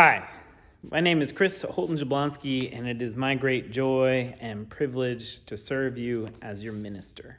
Hi, my name is Chris Holton Jablonski, and it is my great joy and privilege to serve you as your minister.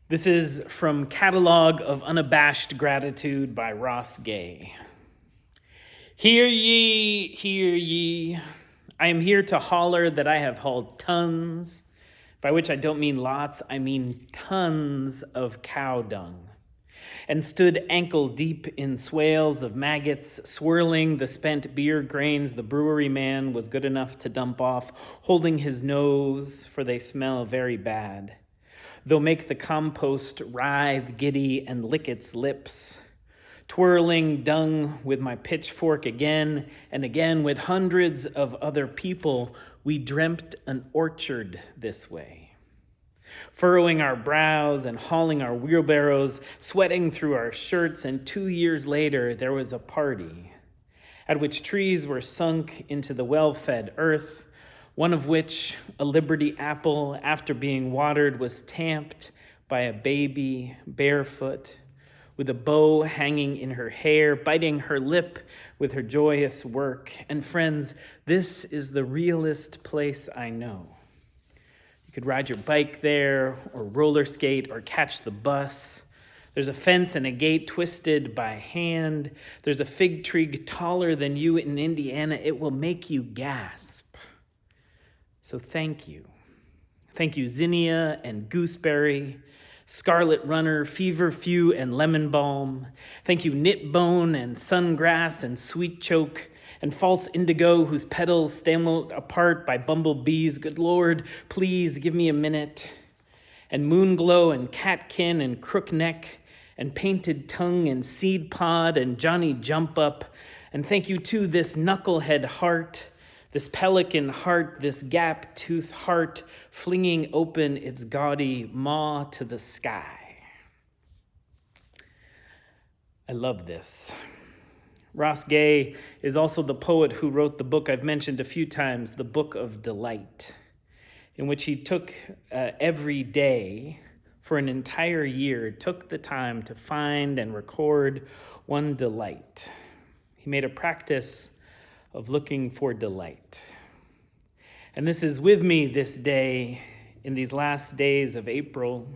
This is from Catalog of Unabashed Gratitude by Ross Gay. Hear ye, hear ye. I am here to holler that I have hauled tons, by which I don't mean lots, I mean tons of cow dung, and stood ankle deep in swales of maggots, swirling the spent beer grains the brewery man was good enough to dump off, holding his nose, for they smell very bad, though make the compost writhe giddy and lick its lips. Twirling dung with my pitchfork again and again with hundreds of other people, we dreamt an orchard this way. Furrowing our brows and hauling our wheelbarrows, sweating through our shirts, and 2 years later there was a party at which trees were sunk into the well-fed earth, one of which, a Liberty apple, after being watered, was tamped by a baby barefoot, with a bow hanging in her hair, biting her lip with her joyous work. And friends, this is the realest place I know. You could ride your bike there, or roller skate, or catch the bus. There's a fence and a gate twisted by hand. There's a fig tree taller than you in Indiana. It will make you gasp. So thank you. Thank you, zinnia and gooseberry, scarlet runner, feverfew, and lemon balm. Thank you, knitbone and sungrass and sweet choke and false indigo whose petals stammeled apart by bumblebees. Good Lord, please give me a minute. And moonglow and catkin and crookneck and painted tongue and seed pod and Johnny jump up. And thank you to this knucklehead heart, this pelican heart, this gap-toothed heart, flinging open its gaudy maw to the sky. I love this. Ross Gay is also the poet who wrote the book I've mentioned a few times, The Book of Delight, in which he took every day for an entire year, took the time to find and record one delight. He made a practice of looking for delight. And this is with me this day, in these last days of April,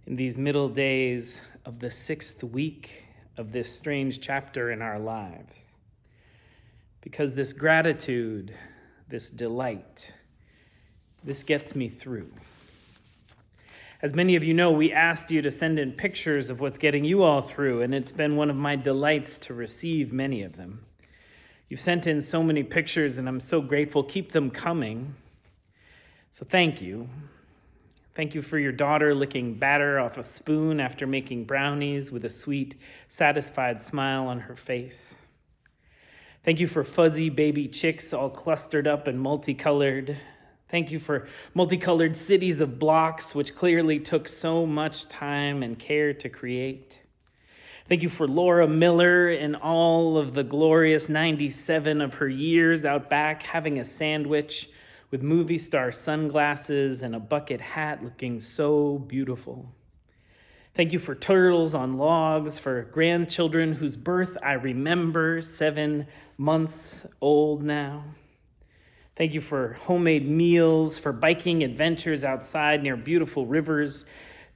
in these middle days of the 6th week of this strange chapter in our lives. Because this gratitude, this delight, this gets me through. As many of you know, we asked you to send in pictures of what's getting you all through, and it's been one of my delights to receive many of them. You've sent in so many pictures, and I'm so grateful. Keep them coming. So thank you. Thank you for your daughter licking batter off a spoon after making brownies with a sweet, satisfied smile on her face. Thank you for fuzzy baby chicks all clustered up and multicolored. Thank you for multicolored cities of blocks, which clearly took so much time and care to create. Thank you for Laura Miller and all of the glorious 97 of her years out back having a sandwich with movie star sunglasses and a bucket hat looking so beautiful. Thank you for turtles on logs, for grandchildren whose birth I remember, 7 months old now. Thank you for homemade meals, for biking adventures outside near beautiful rivers.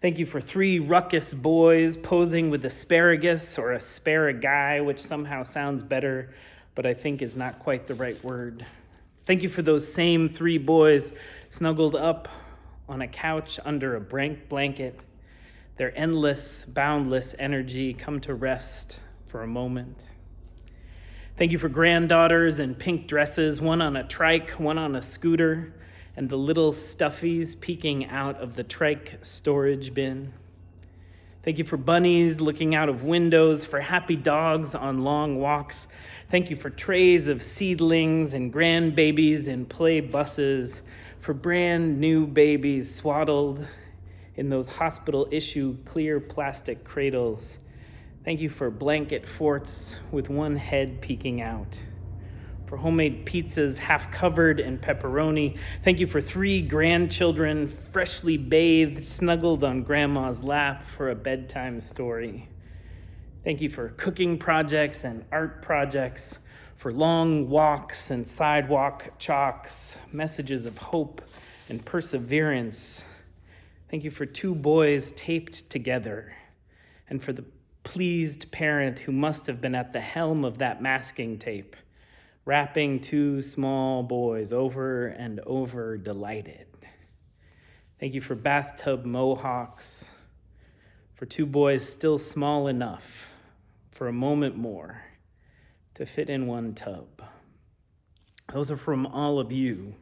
Thank you for 3 ruckus boys posing with asparagus or asparagi, which somehow sounds better, but I think is not quite the right word. Thank you for those same 3 boys snuggled up on a couch under a blanket. Their endless, boundless energy come to rest for a moment. Thank you for granddaughters in pink dresses, one on a trike, one on a scooter, and the little stuffies peeking out of the trike storage bin. Thank you for bunnies looking out of windows, for happy dogs on long walks. Thank you for trays of seedlings and grandbabies in play buses, for brand new babies swaddled in those hospital-issue clear plastic cradles. Thank you for blanket forts with one head peeking out. For homemade pizzas half covered in pepperoni. Thank you for 3 grandchildren freshly bathed, snuggled on grandma's lap for a bedtime story. Thank you for cooking projects and art projects, for long walks and sidewalk chalks, messages of hope and perseverance. Thank you for two boys taped together, and for the pleased parent who must have been at the helm of that masking tape, wrapping two small boys over and over, delighted. Thank you for bathtub mohawks, for two boys still small enough for a moment more to fit in one tub. Those are from all of you.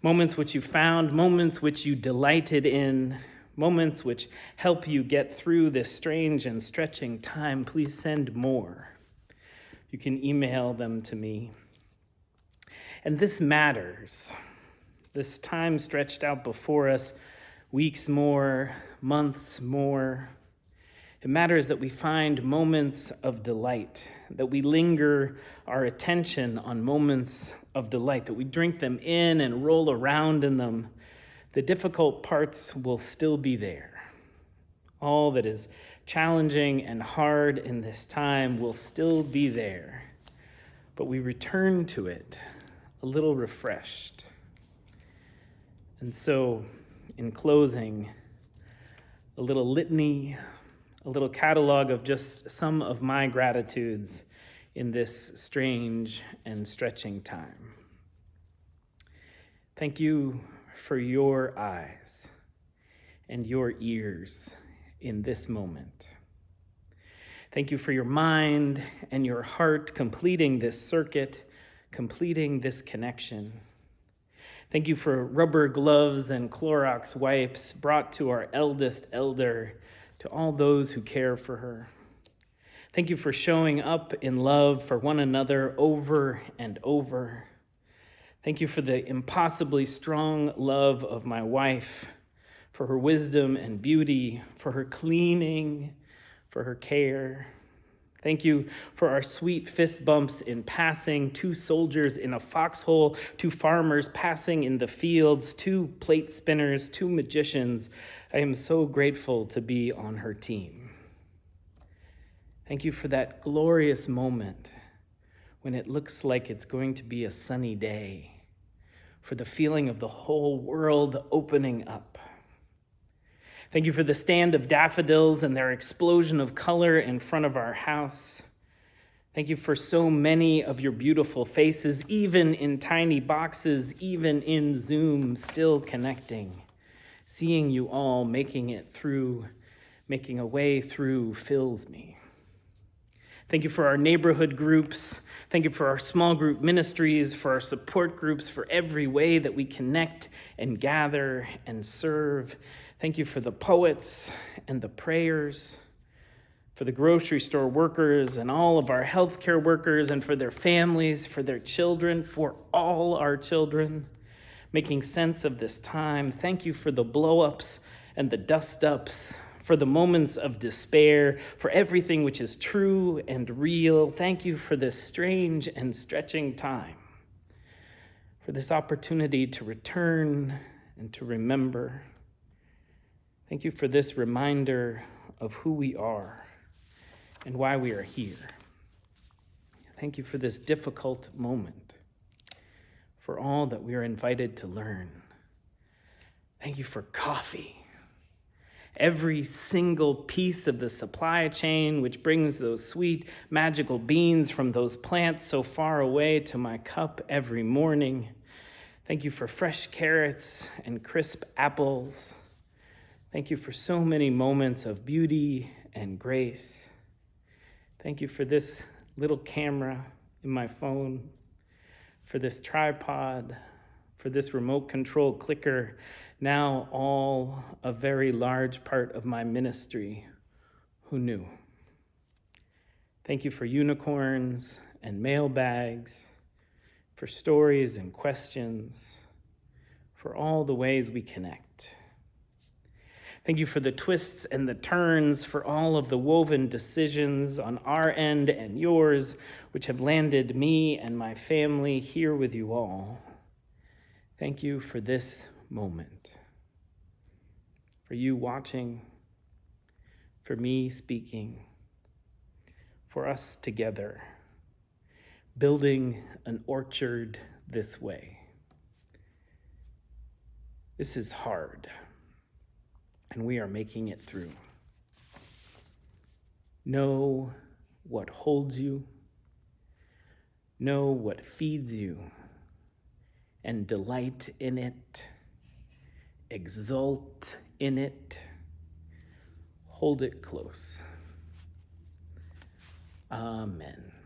Moments which you found, moments which you delighted in, moments which help you get through this strange and stretching time. Please send more. You can email them to me. And this matters. This time stretched out before us, weeks more, months more. It matters that we find moments of delight, that we linger our attention on moments of delight, that we drink them in and roll around in them. The difficult parts will still be there. All that is challenging and hard in this time will still be there, but we return to it a little refreshed. And so, in closing, a little litany, a little catalog of just some of my gratitudes in this strange and stretching time. Thank you for your eyes and your ears in this moment. Thank you for your mind and your heart completing this circuit, completing this connection. Thank you for rubber gloves and Clorox wipes brought to our eldest elder, to all those who care for her. Thank you for showing up in love for one another over and over. Thank you for the impossibly strong love of my wife, for her wisdom and beauty, for her cleaning, for her care. Thank you for our sweet fist bumps in passing, two soldiers in a foxhole, two farmers passing in the fields, two plate spinners, two magicians. I am so grateful to be on her team. Thank you for that glorious moment when it looks like it's going to be a sunny day, for the feeling of the whole world opening up. Thank you for the stand of daffodils and their explosion of color in front of our house. Thank you for so many of your beautiful faces, even in tiny boxes, even in Zoom, still connecting. Seeing you all making a way through fills me. Thank you for our neighborhood groups. Thank you for our small group ministries, for our support groups, for every way that we connect and gather and serve. Thank you for the poets and the prayers, for the grocery store workers and all of our healthcare workers, and for their families, for their children, for all our children, making sense of this time. Thank you for the blow-ups and the dust-ups, for the moments of despair, for everything which is true and real. Thank you for this strange and stretching time, for this opportunity to return and to remember. Thank you for this reminder of who we are and why we are here. Thank you for this difficult moment, for all that we are invited to learn. Thank you for coffee. Every single piece of the supply chain which brings those sweet, magical beans from those plants so far away to my cup every morning. Thank you for fresh carrots and crisp apples. Thank you for so many moments of beauty and grace. Thank you for this little camera in my phone, for this tripod, for this remote control clicker, now all a very large part of my ministry. Who knew? Thank you for unicorns and mailbags, for stories and questions, for all the ways we connect. Thank you for the twists and the turns, for all of the woven decisions on our end and yours, which have landed me and my family here with you all. Thank you for this moment, for you watching, for me speaking, for us together, building an orchard this way. This is hard, and we are making it through. Know what holds you, know what feeds you, and delight in it, exult in it, hold it close. Amen.